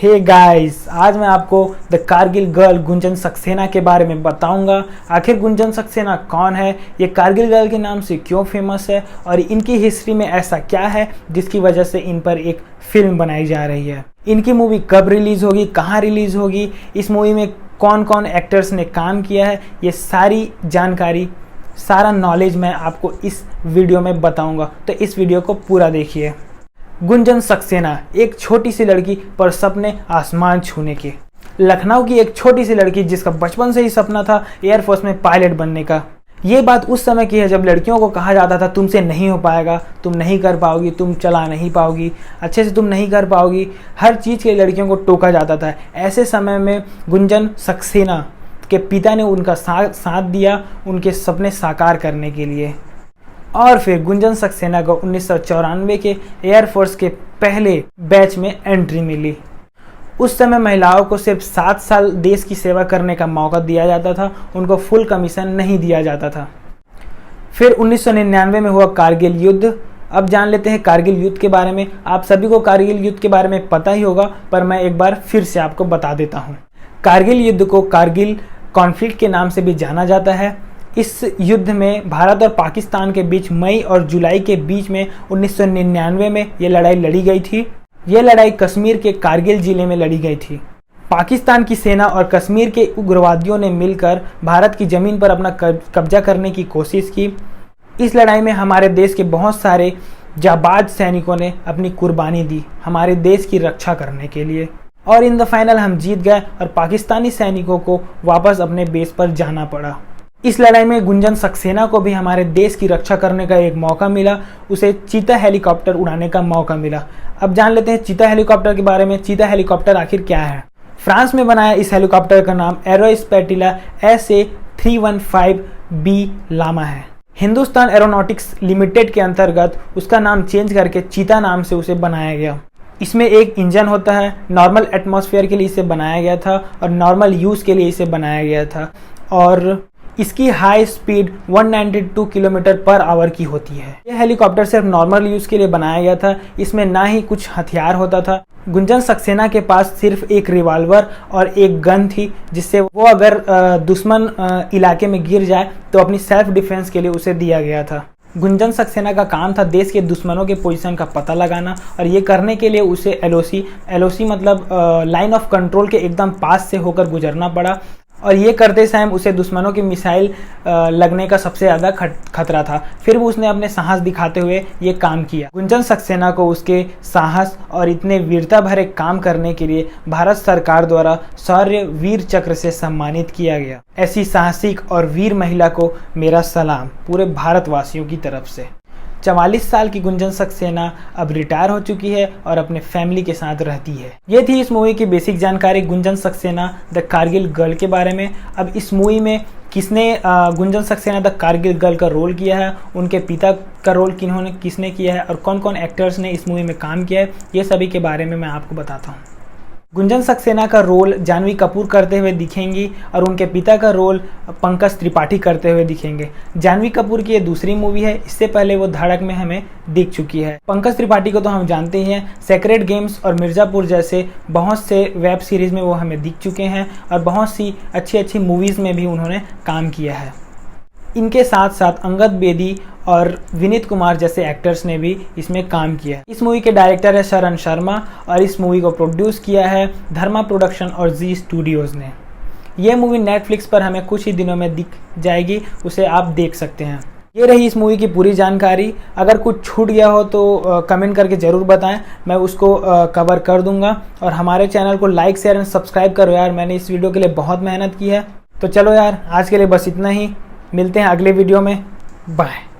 Hey guys, आज मैं आपको द कारगिल गर्ल गुंजन सक्सेना के बारे में बताऊंगा। आखिर गुंजन सक्सेना कौन है, ये कारगिल गर्ल के नाम से क्यों फेमस है और इनकी हिस्ट्री में ऐसा क्या है जिसकी वजह से इन पर एक फिल्म बनाई जा रही है। इनकी मूवी कब रिलीज़ होगी, कहाँ रिलीज़ होगी, इस मूवी में कौन कौन एक्टर्स ने काम किया है, ये सारी जानकारी, सारा नॉलेज मैं आपको इस वीडियो में बताऊंगा। तो इस वीडियो को पूरा देखिए। गुंजन सक्सेना एक छोटी सी लड़की पर सपने आसमान छूने के। लखनऊ की एक छोटी सी लड़की जिसका बचपन से ही सपना था एयरफोर्स में पायलट बनने का। ये बात उस समय की है जब लड़कियों को कहा जाता था तुमसे नहीं हो पाएगा, तुम नहीं कर पाओगी, तुम चला नहीं पाओगी, अच्छे से तुम नहीं कर पाओगी, हर चीज़ के लड़कियों को टोका जाता था। ऐसे समय में गुंजन सक्सेना के पिता ने उनका साथ दिया उनके सपने साकार करने के लिए। और फिर गुंजन सक्सेना को 1994 के एयरफोर्स के पहले बैच में एंट्री मिली। उस समय महिलाओं को सिर्फ 7 साल देश की सेवा करने का मौका दिया जाता था, उनको फुल कमीशन नहीं दिया जाता था। फिर 1999 में हुआ कारगिल युद्ध। अब जान लेते हैं कारगिल युद्ध के बारे में। आप सभी को कारगिल युद्ध के बारे में पता ही होगा, पर मैं एक बार फिर से आपको बता देता हूँ। कारगिल युद्ध को कारगिल कॉन्फ्लिक्ट के नाम से भी जाना जाता है। इस युद्ध में भारत और पाकिस्तान के बीच मई और जुलाई के बीच में 1999 में ये लड़ाई लड़ी गई थी। ये लड़ाई कश्मीर के कारगिल जिले में लड़ी गई थी। पाकिस्तान की सेना और कश्मीर के उग्रवादियों ने मिलकर भारत की ज़मीन पर अपना कब्जा करने की कोशिश की। इस लड़ाई में हमारे देश के बहुत सारे जाबाज सैनिकों ने अपनी कुर्बानी दी हमारे देश की रक्षा करने के लिए, और इन द फाइनल हम जीत गए और पाकिस्तानी सैनिकों को वापस अपने बेस पर जाना पड़ा। इस लड़ाई में गुंजन सक्सेना को भी हमारे देश की रक्षा करने का एक मौका मिला, उसे चीता हेलीकॉप्टर उड़ाने का मौका मिला। अब जान लेते हैं चीता हेलीकॉप्टर के बारे में। चीता हेलीकॉप्टर आखिर क्या है? फ्रांस में बनाया इस हेलीकॉप्टर का नाम एरोस्पेटिला SA-315B लामा है। हिंदुस्तान एरोनॉटिक्स लिमिटेड के अंतर्गत उसका नाम चेंज करके चीता नाम से उसे बनाया गया। इसमें एक इंजन होता है, नॉर्मल एटमॉस्फेयर के लिए इसे बनाया गया था और नॉर्मल यूज़ के लिए इसे बनाया गया था, और इसकी high speed 192 kilometre per hour की होती है। यह हेलीकॉप्टर सिर्फ नॉर्मल यूज़ के लिए बनाया गया था, इसमें ना ही कुछ हथियार होता था। गुंजन सक्सेना के पास सिर्फ एक रिवॉल्वर और एक गन थी, जिससे वो अगर दुश्मन इलाके में गिर जाए तो अपनी सेल्फ डिफेंस के लिए उसे दिया गया था। गुंजन सक्सेना का काम था देश के दुश्मनों के पोजीशन का पता लगाना, और ये करने के लिए उसे LOC मतलब लाइन ऑफ कंट्रोल के एकदम पास से होकर गुजरना पड़ा, और ये करते समय उसे दुश्मनों की मिसाइल लगने का सबसे ज़्यादा खतरा था। फिर भी उसने अपने साहस दिखाते हुए ये काम किया। गुंजन सक्सेना को उसके साहस और इतने वीरता भरे काम करने के लिए भारत सरकार द्वारा शौर्य वीर चक्र से सम्मानित किया गया। ऐसी साहसिक और वीर महिला को मेरा सलाम पूरे भारतवासियों की तरफ से। 44 साल की गुंजन सक्सेना अब रिटायर हो चुकी है और अपने फैमिली के साथ रहती है। ये थी इस मूवी की बेसिक जानकारी गुंजन सक्सेना द कारगिल गर्ल के बारे में। अब इस मूवी में किसने गुंजन सक्सेना द कारगिल गर्ल का रोल किया है, उनके पिता का रोल किसने किया है, और कौन कौन एक्टर्स ने इस मूवी में काम किया है, ये सभी के बारे में मैं आपको बताता हूँ। गुंजन सक्सेना का रोल जानवी कपूर करते हुए दिखेंगी और उनके पिता का रोल पंकज त्रिपाठी करते हुए दिखेंगे। जानवी कपूर की ये दूसरी मूवी है, इससे पहले वो धड़क में हमें दिख चुकी है। पंकज त्रिपाठी को तो हम जानते ही हैं, सेक्रेड गेम्स और मिर्ज़ापुर जैसे बहुत से वेब सीरीज़ में वो हमें दिख चुके हैं, और बहुत सी अच्छी अच्छी मूवीज़ में भी उन्होंने काम किया है। इनके साथ साथ अंगद बेदी और विनीत कुमार जैसे एक्टर्स ने भी इसमें काम किया है। इस मूवी के डायरेक्टर है शरण शर्मा, और इस मूवी को प्रोड्यूस किया है धर्मा प्रोडक्शन और जी स्टूडियोज़ ने। यह मूवी नेटफ्लिक्स पर हमें कुछ ही दिनों में दिख जाएगी, उसे आप देख सकते हैं। ये रही इस मूवी की पूरी जानकारी। अगर कुछ छूट गया हो तो कमेंट करके ज़रूर बताएं, मैं उसको कवर कर दूंगा। और हमारे चैनल को लाइक शेयर एंड सब्सक्राइब करो यार, मैंने इस वीडियो के लिए बहुत मेहनत की है। तो चलो यार, आज के लिए बस इतना ही। मिलते हैं अगले वीडियो में। बाय।